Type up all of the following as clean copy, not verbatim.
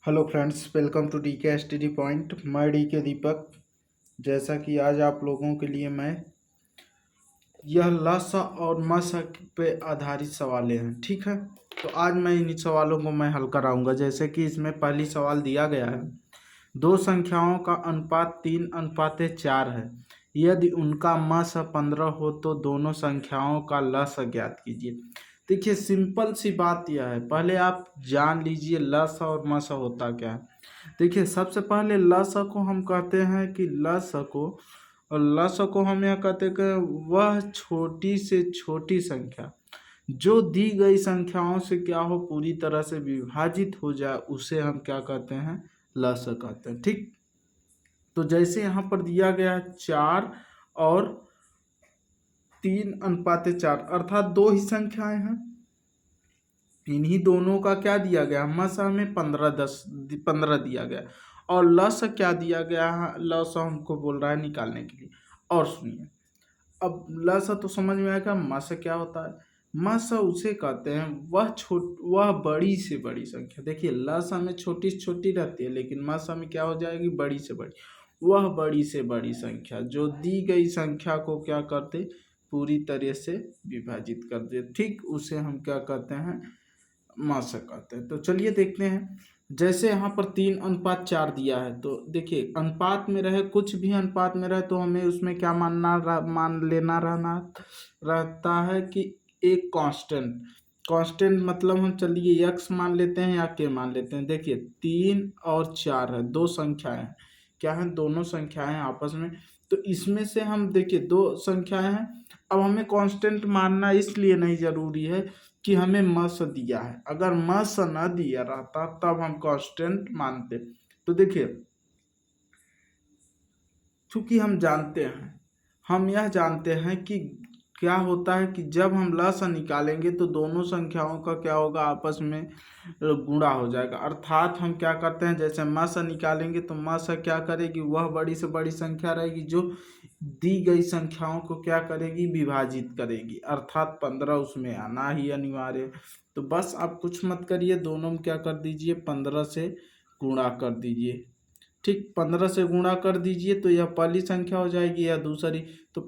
Hello friends, welcome to D K S T D point. मैं D K Deepak. जैसा कि आज आप लोगों के लिए मैं यह लस और मस पे आधारित सवालें हैं, ठीक है। तो आज मैं इन्हीं सवालों को मैं हल कराऊंगा। जैसे कि इसमें पहली सवाल दिया गया है, दो संख्याओं का अनुपात 3:4 है। यदि उनका मस 15 हो तो दोनों संख्याओं का लस ज्ञात कीजिए। देखिए, सिंपल सी बात यह है, पहले आप जान लीजिए लस और मस होता क्या है। देखिए, सबसे पहले लस को हम कहते हैं कि लस को हम यह कहते हैं कि वह छोटी से छोटी संख्या जो दी गई संख्याओं से क्या हो, पूरी तरह से विभाजित हो जाए, उसे हम क्या कहते हैं, लस कहते हैं, ठीक। तो जैसे यहाँ पर दिया गया है 4 और 3:4, अर्थात दो ही संख्याएं हैं। इन्हीं दोनों का क्या दिया गया, मस हमें 15 दिया गया और लस क्या दिया गया है, लस हमको बोल रहा है निकालने के लिए। और सुनिए, अब लस तो समझ में आएगा, मस क्या होता है। मस उसे कहते हैं वह बड़ी से बड़ी संख्या। देखिए, लस हमें छोटी से छोटी रहती है, लेकिन मस हमें क्या हो जाएगी, बड़ी से बड़ी। वह बड़ी से बड़ी संख्या जो दी गई संख्या को क्या करते, पूरी तरह से विभाजित कर दे, ठीक, उसे हम क्या कहते हैं, मस कहते हैं। तो चलिए देखते हैं। जैसे यहाँ पर 3:4 दिया है, तो देखिए अनुपात में रहे, कुछ भी अनुपात में रहे तो हमें उसमें क्या मान लेना रहता है कि एक कांस्टेंट मतलब हम चलिए x मान लेते हैं या k मान लेते हैं। देखिए 3 और 4 है, दो संख्याएं हैं, क्या है, दोनों संख्याएं हैं आपस में। तो इसमें से हम देखिए दो संख्याएं हैं। अब हमें कांस्टेंट मानना इसलिए नहीं जरूरी है कि हमें मस दिया है। अगर मस न दिया रहता तब हम कांस्टेंट मानते। तो देखिए, क्योंकि हम यह जानते हैं कि क्या होता है कि जब हम लस निकालेंगे तो दोनों संख्याओं का क्या होगा, आपस में गुणा हो जाएगा। अर्थात हम क्या करते हैं, जैसे मस निकालेंगे तो मस क्या करेगी, वह बड़ी से बड़ी संख्या रहेगी जो दी गई संख्याओं को क्या करेगी, विभाजित करेगी। अर्थात 15 उसमें आना ही अनिवार्य है। तो बस आप कुछ मत करिए, दोनों में क्या कर दीजिए, 15 से गुणा कर दीजिए, ठीक। 15 से गुणा कर दीजिए तो यह पहली संख्या हो जाएगी या दूसरी। तो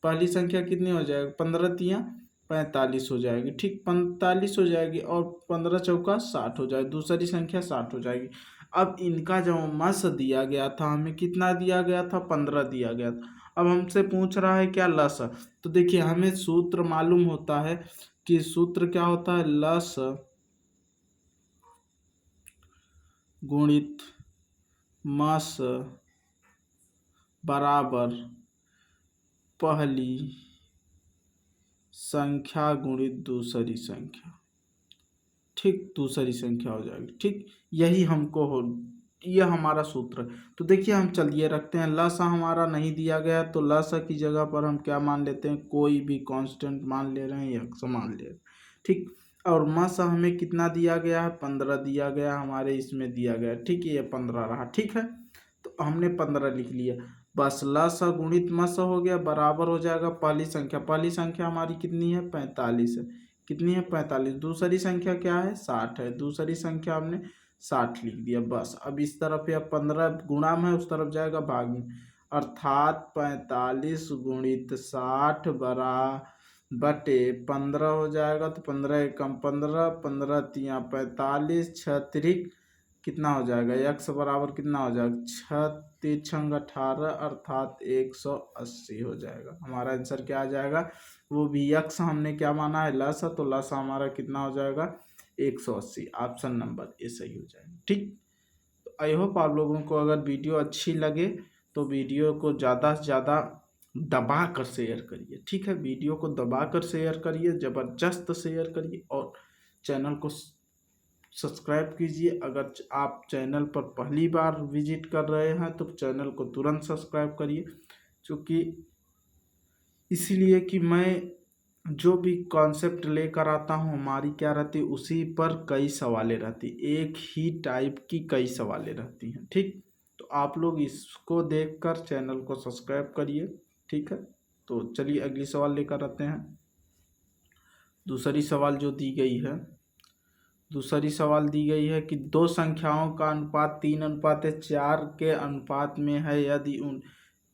पहली संख्या कितनी हो जाएगी, 15×3=45 हो जाएगी, ठीक, 45 हो जाएगी। और 15×4=60 हो जाएगी, दूसरी संख्या 60 हो जाएगी। अब इनका जो मस दिया गया था, हमें कितना दिया गया था, 15 दिया गया था। अब हमसे पूछ रहा है क्या, लस। तो देखिए, हमें सूत्र मालूम होता है कि सूत्र क्या होता है, लस गुणित मस बराबर पहली संख्या गुणित दूसरी संख्या, ठीक, दूसरी संख्या हो जाएगी, ठीक। यही हमको हो, यह हमारा सूत्र है। तो देखिए, हम चलिए रखते हैं, लसा हमारा नहीं दिया गया तो लसा की जगह पर हम क्या मान लेते हैं, कोई भी कांस्टेंट मान ले रहे हैं या मान ले रहे हैं, ठीक। और मस हमें कितना दिया गया है, 15 दिया गया, हमारे इसमें दिया गया, ठीक है, ये 15 रहा, ठीक है। तो हमने 15 लिख लिया। बस लस गुणित मस हो गया, बराबर हो जाएगा पहली संख्या हमारी कितनी है, 45 है। कितनी है, 45। दूसरी संख्या क्या है, 60 है। दूसरी संख्या हमने 60 लिख दिया। बस अब इस तरफ या 15 गुणा में है, उस तरफ जाएगा भाग में। अर्थात 45 गुणित 60 बटे 15 हो जाएगा। तो 15 एकम 15, 15×3=45, 6×3 कितना हो जाएगा, x बराबर कितना हो जाएगा, 6×3=18, अर्थात 180 हो जाएगा। हमारा आंसर क्या आ जाएगा, वो भी x हमने क्या माना है, लस, तो लस हमारा कितना हो जाएगा, 180। ऑप्शन नंबर ए सही हो जाएगा, ठीक। तो आई होप आप लोगों को अगर वीडियो अच्छी लगे तो वीडियो को ज़्यादा से ज़्यादा दबा कर शेयर करिए, ठीक है। वीडियो को दबा कर शेयर करिए, ज़बरदस्त शेयर करिए, और चैनल को सब्सक्राइब कीजिए। अगर आप चैनल पर पहली बार विजिट कर रहे हैं तो चैनल को तुरंत सब्सक्राइब करिए, क्योंकि इसीलिए कि मैं जो भी कॉन्सेप्ट लेकर आता हूँ, हमारी क्या रहती है, उसी पर कई सवालें रहती, एक ही टाइप की कई सवालें रहती हैं, ठीक। तो आप लोग इसको देखकर चैनल को सब्सक्राइब करिए, ठीक है। तो चलिए अगली सवाल लेकर आते हैं। दूसरी सवाल जो दी गई है, दूसरी सवाल दी गई है कि दो संख्याओं का अनुपात 3:4 के अनुपात में है यदि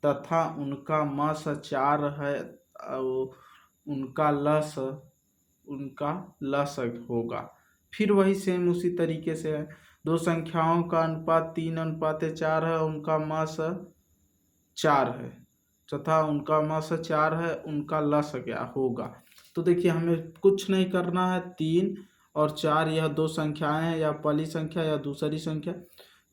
तथा उनका मस 4 है और उनका लस होगा। फिर वही सेम उसी तरीके से है, दो संख्याओं का अनुपात 3:4 है, उनका मस 4 है तथा उनका मस 4 है, उनका लस क्या होगा। तो देखिए हमें कुछ नहीं करना है, 3 और 4 यह दो संख्याएं हैं, या पहली संख्या या दूसरी संख्या,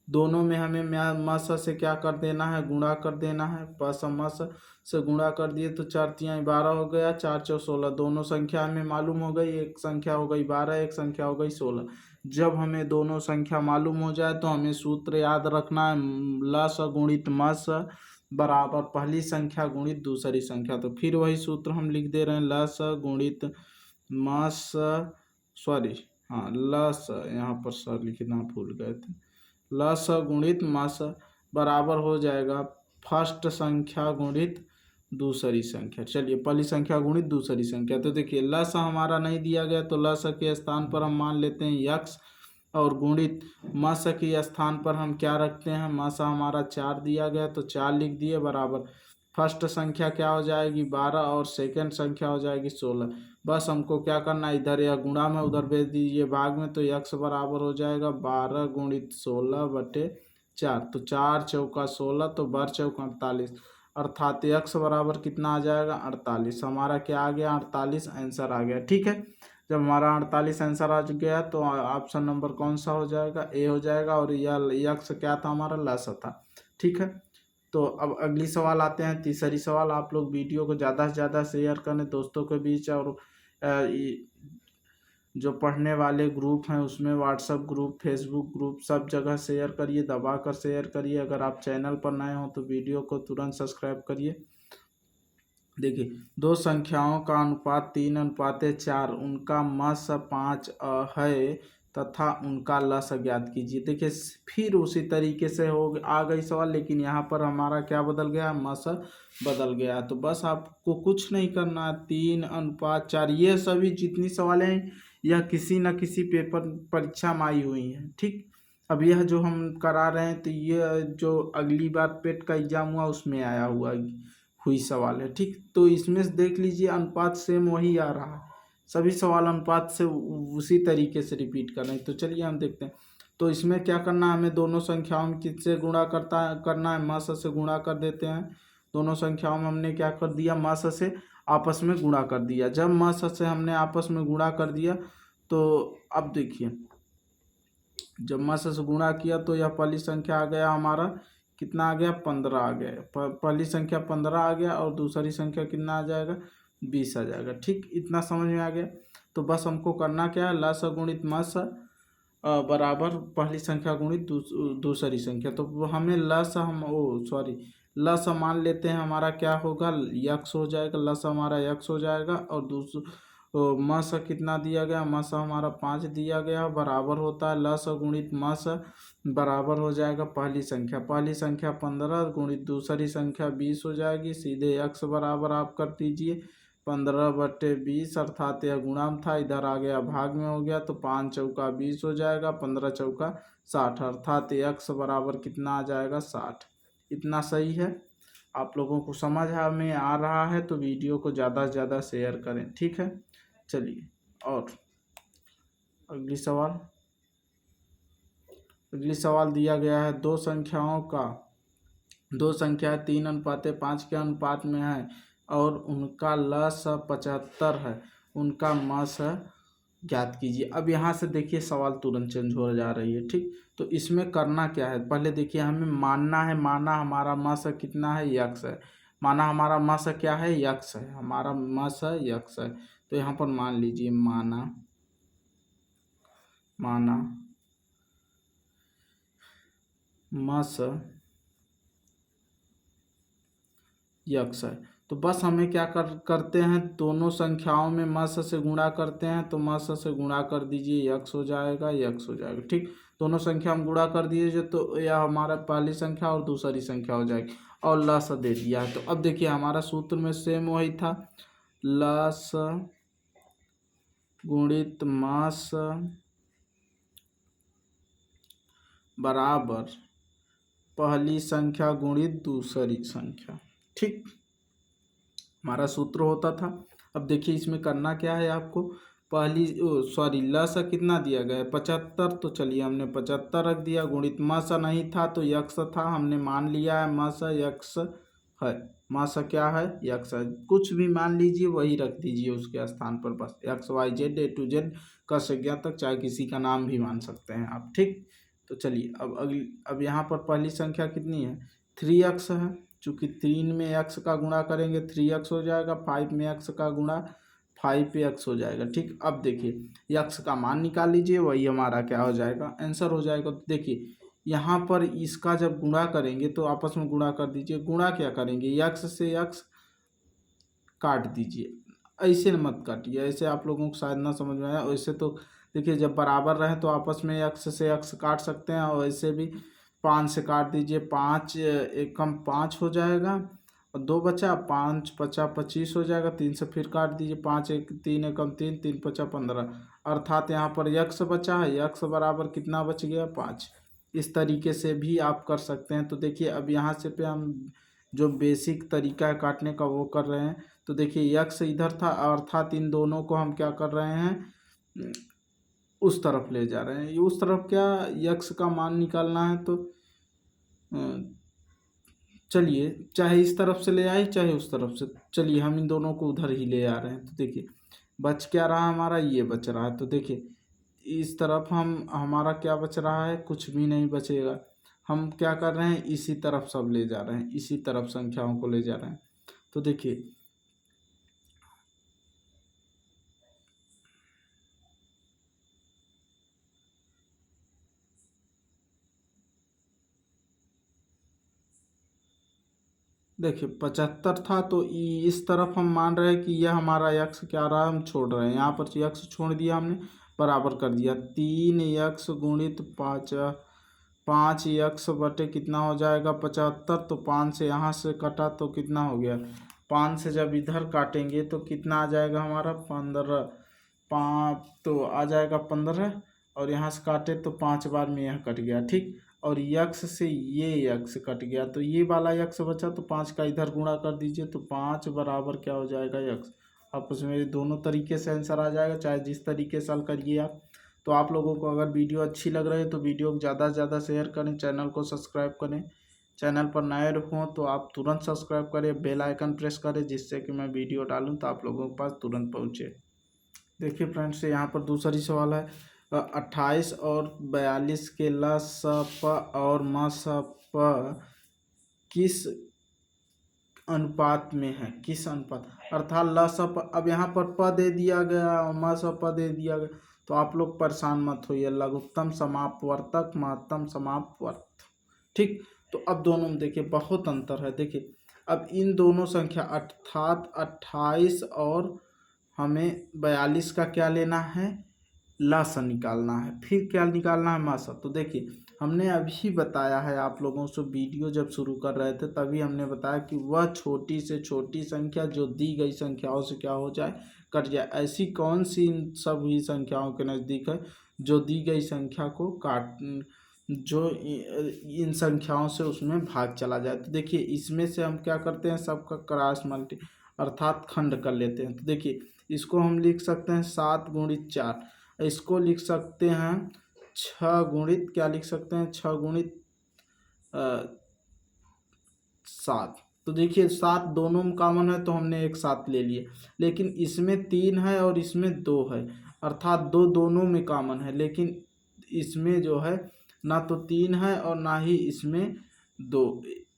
दोनों में हमें मस से क्या कर देना है, गुणा कर देना है। बस मस से गुणा कर दिए तो 4×3 = 12 हो गया, 4×4 = 16। दोनों संख्या हमें मालूम हो गई, एक संख्या हो गई 12, एक संख्या हो गई 16। जब हमें दोनों संख्या मालूम हो जाए तो हमें सूत्र याद रखना है, लस गुणित मस बराबर पहली संख्या गुणित दूसरी संख्या। तो फिर वही सूत्र हम लिख दे रहे हैं, लस गुणित मस, सॉरी हाँ लस, यहाँ पर सर लिखना भूल गए थे, लस गुणित मस बराबर हो जाएगा फर्स्ट संख्या गुणित दूसरी संख्या। चलिए पहली संख्या गुणित दूसरी संख्या। तो देखिए लस हमारा नहीं दिया गया तो लस के स्थान पर हम मान लेते हैं यक्स, और गुणित मस के स्थान पर हम क्या रखते हैं, मस हमारा 4 दिया गया तो 4 लिख दिए, बराबर फर्स्ट संख्या क्या हो जाएगी 12 और सेकंड संख्या हो जाएगी 16। बस हमको क्या करना है, इधर या गुणा में उधर भेज दीजिए भाग में, तो यक्स बराबर हो जाएगा 12 गुणित 16/4। तो 4×4 = 16, तो 12×4 = 48, अर्थात यक्स बराबर कितना आ जाएगा 48। हमारा क्या आ गया 48 आंसर आ गया। ठीक है, जब हमारा 48 आंसर आ गया तो ऑप्शन नंबर कौन सा हो जाएगा, ए हो जाएगा, और यह यक्स क्या था हमारा, लस था। ठीक है, तो अब अगली सवाल आते हैं, तीसरी सवाल। आप लोग वीडियो को ज़्यादा से ज़्यादा शेयर करें दोस्तों के बीच, और जो पढ़ने वाले ग्रुप हैं उसमें व्हाट्सएप ग्रुप, फेसबुक ग्रुप, सब जगह शेयर करिए, दबा कर शेयर करिए। अगर आप चैनल पर नए हो तो वीडियो को तुरंत सब्सक्राइब करिए। देखिए दो संख्याओं का अनुपात 3:4, उनका मस 5 है तथा उनका लस ज्ञात कीजिए। देखिए फिर उसी तरीके से आ गई सवाल, लेकिन यहाँ पर हमारा क्या बदल गया, मस बदल गया। तो बस आपको कुछ नहीं करना, 3:4, ये सभी जितनी सवालें हैं यह किसी न किसी पेपर परीक्षा में आई हुई हैं। ठीक, अब यह जो हम करा रहे हैं तो ये जो अगली बार पेट का एग्जाम हुआ उसमें आया हुई सवाल है। ठीक, तो इसमें से देख लीजिए अनुपात सेम वही आ रहा है, सभी सवाल अनुपात से उसी तरीके से रिपीट कर रहे हैं। तो चलिए हम देखते हैं। तो इसमें क्या करना है, हमें दोनों संख्याओं में किससे गुणा करना है, मस से गुणा कर देते हैं। दोनों संख्याओं में हमने क्या कर दिया, मस से आपस में गुणा कर दिया। जब मस से हमने आपस में गुणा कर दिया तो अब देखिए जब मस से गुणा किया तो यह पहली संख्या आ गया हमारा, कितना आ गया, 15 आ गया। पहली संख्या 15 आ गया और दूसरी संख्या कितना आ जाएगा, 20 आ जाएगा। ठीक, इतना समझ में आ गया। तो बस हमको करना क्या है, लस गुणित मस बराबर पहली संख्या गुणित दूसरी संख्या। तो हमें लस मान लेते हैं, हमारा क्या होगा, यक्स हो जाएगा, लस हमारा यक्स हो जाएगा, और मस कितना दिया गया, मस हमारा 5 दिया गया, बराबर होता है लस गुणित मस बराबर हो जाएगा पहली संख्या 15 गुणित दूसरी संख्या 20 हो जाएगी। सीधे यक्स बराबर आप कर दीजिए 15/20, अर्थात यह गुणाम था, इधर आ गया भाग में हो गया, तो 5×4 = 20 हो जाएगा, 15×4 = 60, अर्थात यक्स बराबर कितना आ जाएगा, 60। इतना सही है, आप लोगों को समझ में आ रहा है तो वीडियो को ज़्यादा से ज़्यादा शेयर करें। ठीक है, चलिए और अगली सवाल दिया गया है, दो संख्याएं 3:5 के अनुपात में है और उनका लस 75 है, उनका मस ज्ञात कीजिए। अब यहाँ से देखिए सवाल तुरंत चेंज हो जा रही है। ठीक, तो इसमें करना क्या है, पहले देखिए हमें मानना है, माना हमारा मस कितना है, यक्स है। माना हमारा मस क्या है, यक्स है, हमारा मस यक्स है। तो यहाँ पर मान लीजिए माना मस यक्स है। तो बस हमें क्या करते हैं, दोनों संख्याओं में मस से गुणा करते हैं, तो मस से गुणा कर दीजिए, यक्स हो जाएगा, यक्स हो जाएगा। ठीक, दोनों संख्या हम गुणा कर दीजिए तो यह हमारा पहली संख्या और दूसरी संख्या हो जाएगी, और लस दे दिया है। तो अब देखिए हमारा सूत्र में सेम वही था, लस गुणित मस बराबर पहली संख्या गुणित दूसरी संख्या। ठीक, हमारा सूत्र होता था। अब देखिए इसमें करना क्या है आपको, पहली सॉरी लसा कितना दिया गया है 75, तो चलिए हमने 75 रख दिया। गुणित मसा नहीं था तो यक्स था, हमने मान लिया है मसा यक्स है। मसा क्या है, यक्स है। कुछ भी मान लीजिए वही रख दीजिए उसके स्थान पर, बस X Y Z A to Z का संज्ञा तक, चाहे किसी का नाम भी मान सकते हैं आप। ठीक, तो चलिए अब यहाँ पर पहली संख्या कितनी है, 3x है। चूँकि 3 में x का गुणा करेंगे 3x हो जाएगा, 5 में x का गुणा 5x हो जाएगा। ठीक, अब देखिए x का मान निकाल लीजिए, वही हमारा क्या हो जाएगा, आंसर हो जाएगा। तो देखिए यहाँ पर इसका जब गुणा करेंगे तो आपस में गुणा कर दीजिए। गुणा क्या करेंगे, x से x काट दीजिए, ऐसे मत काटिए, ऐसे आप लोगों को शायद ना समझ में आया। वैसे तो देखिए जब बराबर रहे तो आपस में x से x काट सकते हैं, और ऐसे भी 5 से काट दीजिए, 5 एक कम 5 हो जाएगा, और 2 बचा, 5 पचा 25 हो जाएगा। 3 से फिर काट दीजिए, 5 एक 3 एकम 3, 3 पचा 15, अर्थात यहाँ पर x बचा है, x बराबर कितना बच गया, 5। इस तरीके से भी आप कर सकते हैं। तो देखिए अब यहाँ से पे हम जो बेसिक तरीका है काटने का वो कर रहे हैं। तो देखिए यक्स इधर था, अर्थात इन दोनों को हम क्या कर रहे हैं, उस तरफ ले जा रहे हैं। ये उस तरफ क्या, यक्स का मान निकालना है, तो चलिए चाहे इस तरफ से ले आए चाहे उस तरफ से, चलिए हम इन दोनों को उधर ही ले आ रहे हैं। तो देखिए बच क्या रहा हमारा, ये बच रहा है। तो देखिए इस तरफ हमारा क्या बच रहा है, कुछ भी नहीं बचेगा। हम क्या कर रहे हैं, इसी तरफ सब ले जा रहे हैं, इसी तरफ संख्याओं को ले जा रहे हैं। तो देखिए देखिए 75 था, तो इस तरफ हम मान रहे हैं कि यह हमारा यक्स क्या रहा, हम छोड़ रहे हैं, यहाँ पर यक्स छोड़ दिया हमने, बराबर कर दिया 3x गुणित 5, 5x बटे कितना हो जाएगा 75। तो 5 से यहाँ से कटा तो कितना हो गया, 5 से जब इधर काटेंगे तो कितना आ जाएगा हमारा 15, 5 तो आ जाएगा 15, और यहाँ से काटे तो 5 बार में यह कट गया। ठीक, और यक्स से ये यक्स कट गया, तो ये वाला यक्स बचा, तो 5 का इधर गुणा कर दीजिए, तो 5 बराबर क्या हो जाएगा यक्स। आपस में दोनों तरीके से आंसर आ जाएगा, चाहे जिस तरीके से हल करिए आप। तो आप लोगों को अगर वीडियो अच्छी लग रही है तो वीडियो को ज़्यादा से ज़्यादा शेयर करें, चैनल को सब्सक्राइब करें। चैनल पर नए हों तो आप तुरंत सब्सक्राइब करें, बेल आइकन प्रेस करें, जिससे कि मैं वीडियो डालूँ तो आप लोगों के पास तुरंत पहुँचे। देखिए फ्रेंड्स यहाँ पर दूसरी सवाल है, 28 और 42 के लसप और मसप किस अनुपात में है, किस अनुपात, अर्थात लसप, अब यहाँ पर प दे दिया गया और मसप दे दिया गया, तो आप लोग परेशान मत होइए, लघुत्तम समापवर्तक महत्तम समापवर्त। ठीक, तो अब दोनों में देखिए बहुत अंतर है। देखिए अब इन दोनों संख्या अर्थात 28 और हमें 42 का क्या लेना है, लासा निकालना है, फिर क्या निकालना है, मासा। तो देखिए हमने अभी बताया है आप लोगों से, वीडियो जब शुरू कर रहे थे तभी हमने बताया कि वह छोटी से छोटी संख्या जो दी गई संख्याओं से क्या हो जाए, कट जाए। ऐसी कौन सी इन सभी संख्याओं के नज़दीक है जो दी गई संख्या को काट, जो इन संख्याओं से उसमें भाग चला जाए। तो देखिए इसमें से हम क्या करते हैं, सबका क्रॉस मल्टी अर्थात खंड कर लेते हैं। तो देखिए इसको हम लिख सकते हैं 7 गुणित 4, इसको लिख सकते हैं 6 गुणित, क्या लिख सकते हैं 6 गुणित 7। तो देखिए 7 दोनों में कॉमन है तो हमने एक 7 ले लिए, लेकिन इसमें 3 है और इसमें 2 है, अर्थात 2 दोनों में कॉमन है, लेकिन इसमें जो है ना तो 3 है और ना ही इसमें 2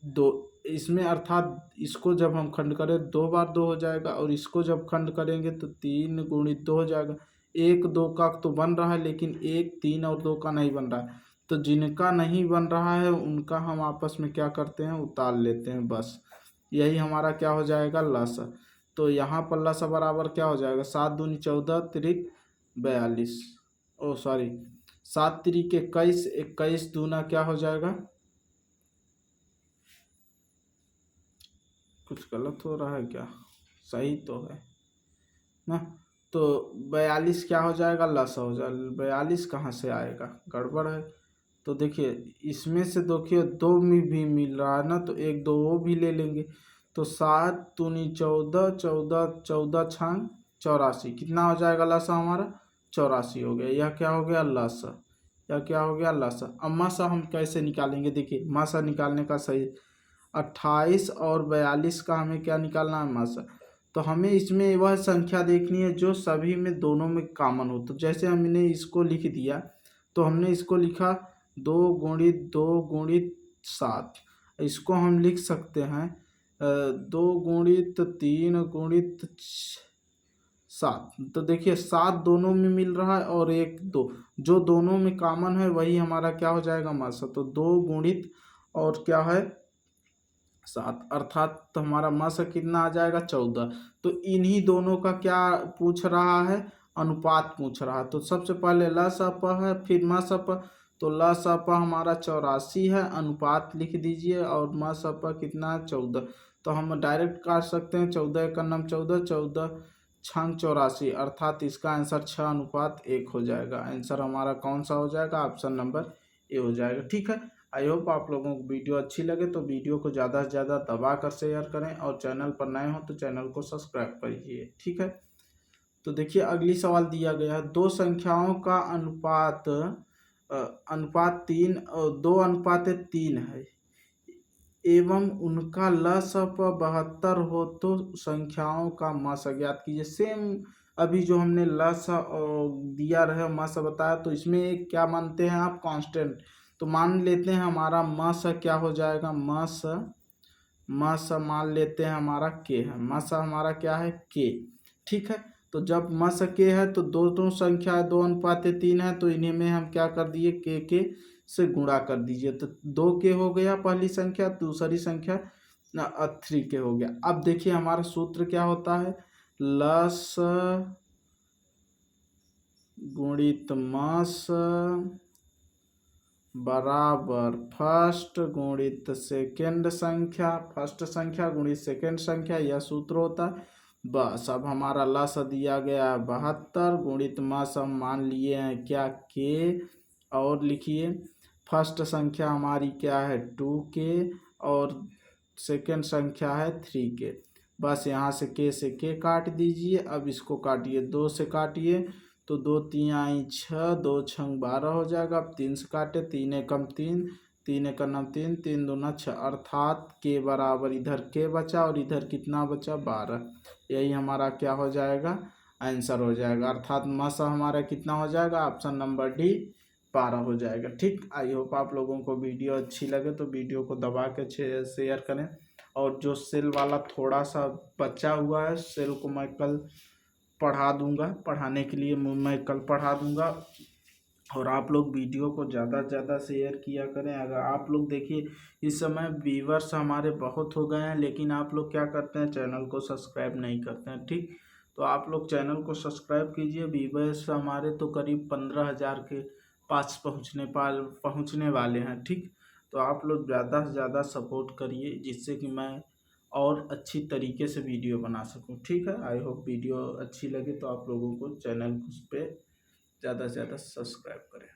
2 इसमें, अर्थात इसको जब हम खंड करें 2 बार 2 हो जाएगा, और इसको जब खंड करेंगे तो 3 गुणित 2 हो जाएगा। 1 2 का तो बन रहा है, लेकिन 1 3 और 2 का नहीं बन रहा है। तो जिनका नहीं बन रहा है उनका हम आपस में क्या करते हैं, उतार लेते हैं, बस यही हमारा क्या हो जाएगा, लसा। तो यहाँ पर लसा बराबर क्या हो जाएगा, 7 दूनी 14 तिरिक 42, ओ सॉरी 7 तिरिक 21, 21 दूना क्या हो जाएगा, कुछ गलत हो रहा है क्या, सही तो है ना। तो 42 क्या हो जाएगा, लसा हो जाएगा, 42 कहाँ से आएगा, गड़बड़ है। तो देखिए इसमें से देखिए 2 में भी मिल रहा है ना, तो 1 2 वो भी ले लेंगे। तो 7 दूनी 14, 14 14 छंग 84, कितना हो जाएगा लसा हमारा? 84 हो गया। यह क्या हो गया? लसा। यह क्या हो गया? लसा। अब मासा हम कैसे निकालेंगे? देखिए मासा निकालने का सही 28 और 42 का हमें क्या निकालना है? मासा। तो हमें इसमें वह संख्या देखनी है जो सभी में दोनों में कॉमन हो। तो जैसे हमने इसको लिख दिया, तो हमने इसको लिखा 2 गुणित इसको हम लिख सकते हैं 2 गुणित 3 गुणित 7। तो देखिए 7 दोनों में मिल रहा है और 1 2 जो दोनों में कॉमन है वही हमारा क्या हो जाएगा? मासा। तो 2 गुणित और क्या है? 7, अर्थात तो हमारा मासा कितना आ जाएगा? 14। तो इन्हीं दोनों का क्या पूछ रहा है? अनुपात पूछ रहा है। तो सबसे पहले लसप है, फिर मसप। तो लसप हमारा 84 है, अनुपात लिख दीजिए, और मसप कितना है? 14। तो हम डायरेक्ट काट सकते हैं 14 का नाम 14, 14 छंग 84, अर्थात इसका आंसर 6:1 हो जाएगा। आंसर हमारा कौन सा हो जाएगा? ऑप्शन नंबर ए हो जाएगा। ठीक है। आई होप आप लोगों को वीडियो अच्छी लगे तो वीडियो को ज़्यादा से ज़्यादा दबा कर शेयर करें, और चैनल पर नए हो तो चैनल को सब्सक्राइब करिए। ठीक है। तो देखिए अगली सवाल दिया गया है, दो संख्याओं का अनुपात 2:3 है एवं उनका लसप 72 हो, तो संख्याओं का मस ज्ञात कीजिए। सेम अभी जो हमने लस दिया रहे मस बताया, तो इसमें एक क्या मानते हैं आप? कांस्टेंट। तो मान लेते हैं हमारा मस क्या हो जाएगा? मस मान लेते हैं हमारा के है। मस हमारा क्या है? के। ठीक है। तो जब मस के है तो दो संख्या 2:3 है, तो इन्हीं में हम क्या कर दिए? के से गुणा कर दीजिए। तो 2 के हो गया पहली संख्या, दूसरी संख्या 3 के हो गया। अब देखिए हमारा सूत्र क्या होता है? लस गुणित मस बराबर फर्स्ट गुणित सेकेंड संख्या, फर्स्ट संख्या गुणित सेकेंड संख्या, यह सूत्र होता है। बस अब हमारा लस दिया गया 72 गुणित मस हम मान लिए हैं क्या? के। और लिखिए फर्स्ट संख्या हमारी क्या है? 2 के, और सेकेंड संख्या है 3 के। बस यहाँ से के काट दीजिए। अब इसको काटिए, 2 से काटिए, तो 2 3 आई 6, 2 छंग 12 हो जाएगा। अब 3 से काटे, 3 एकम 3, 3 एकम 3, 3 दूना 6, अर्थात के बराबर इधर के बचा और इधर कितना बचा? 12। यही हमारा क्या हो जाएगा? आंसर हो जाएगा। अर्थात मस हमारा कितना हो जाएगा? ऑप्शन नंबर डी 12 हो जाएगा। ठीक। आई होप आप लोगों को वीडियो अच्छी लगे तो वीडियो को दबा के शेयर करें, और जो सेल वाला थोड़ा सा बचा हुआ है सेल को मैं कल पढ़ा दूंगा, पढ़ाने के लिए मैं कल पढ़ा दूंगा। और आप लोग वीडियो को ज़्यादा से ज़्यादा शेयर किया करें। अगर आप लोग देखिए इस समय व्यूवर्स हमारे बहुत हो गए हैं, लेकिन आप लोग क्या करते हैं? चैनल को सब्सक्राइब नहीं करते हैं। ठीक। तो आप लोग चैनल को सब्सक्राइब कीजिए। व्यूवर्स हमारे तो करीब 15,000 के पास पहुँचने वाले हैं। ठीक। तो आप लोग ज़्यादा से ज़्यादा सपोर्ट करिए, जिससे कि मैं और अच्छी तरीके से वीडियो बना सकूं। ठीक है। आई होप वीडियो अच्छी लगे तो आप लोगों को चैनल पे ज़्यादा से ज़्यादा सब्सक्राइब करें।